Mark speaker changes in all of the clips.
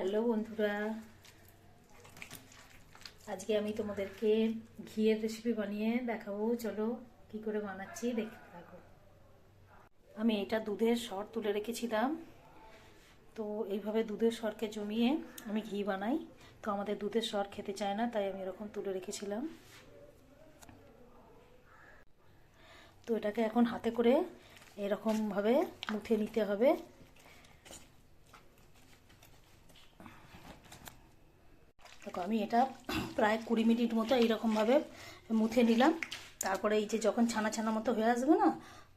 Speaker 1: Hello বন্ধুরা, আজকে আমি তোমাদেরকে ঘিয়ের রেসিপি বানিয়ে দেখাবো। চলো কি করে বানাচ্ছি দেখতে থাকো। আমি এটা দুধের সর তুলে রেখেছিলাম, তো এইভাবে দুধের সরকে জমিয়ে আমি ঘি বানাই। তো আমাদের দুধের সর খেতে চায় না, তাই আমি এরকম তুলে রেখেছিলাম। তো এটাকে এখন হাতে করে এরকমভাবে মুথে নিতে হবে। দেখো, আমি এটা প্রায় 20 মিনিট মতো এইরকমভাবে মুথে নিলাম। তারপরে এই যে যখন ছানা ছানা মতো হয়ে আসবে না,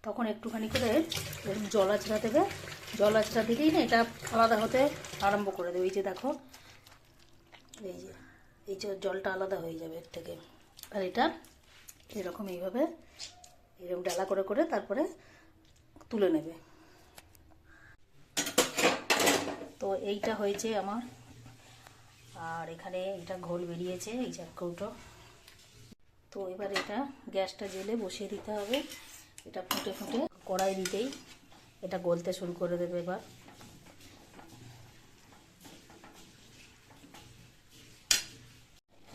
Speaker 1: তখন একটুখানি করে এরকম জল আঁচড়া দেবে। জল আঁচড়া দিলেই না এটা আলাদা হতে আরম্ভ করে দেবে। এই যে দেখো, এই যে জলটা আলাদা হয়ে যাবে এর থেকে। আর এটা এরকম এইভাবে এরকম ডালা করে করে তারপরে তুলে নেবে। তো এইটা হয়েছে আমার। আর এখানে এটা ঘোল বেরিয়েছে, এই যে এক কৌটো। তো এবার এটা গ্যাসটা জেলে বসিয়ে দিতে হবে। এটা ফুটে ফুটে কড়াই দিতেই এটা গলতে শুরু করে দেবে।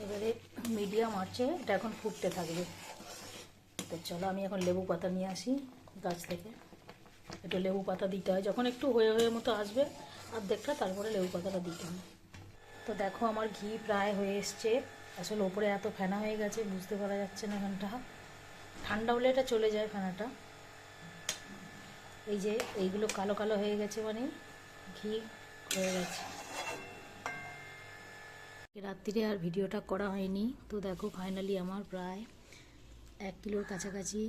Speaker 1: এবারে মিডিয়াম আঁচে এটা এখন ফুটতে থাকবে। তো চলো, আমি এখন লেবু পাতা নিয়ে আসি গাছ থেকে। একটু লেবু পাতা দিতে হয় যখন একটু হয়ে হয়ে মতো আসবে অর্ধেকটা, তারপরে লেবু পাতাটা দিতে হয়। তো দেখো, আমার ঘি প্রায় হয়ে এসছে। আসলে ওপরে এত ফেনা হয়ে গেছে, বুঝতে পারা যাচ্ছে না। এখানটা ঠান্ডা হলে এটা চলে যায় ফেনাটা। এই যে এইগুলো কালো কালো হয়ে গেছে, মানে ঘি হয়ে গেছে। রাত্রিরে আর ভিডিওটা করা হয়নি। তো দেখো, ফাইনালি আমার প্রায় 1 কিলোর কাছাকাছি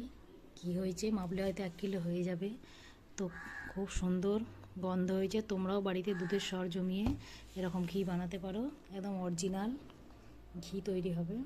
Speaker 1: ঘি হয়েছে। মাপলে হয়তো 1 কিলো হয়ে যাবে। তো খুব সুন্দর গন্ধ হয়েছে। তোমরাও বাড়িতে দুধের সর জমিয়ে এরকম ঘি বানাতে পারো, একদম অরিজিনাল ঘি তৈরি হবে।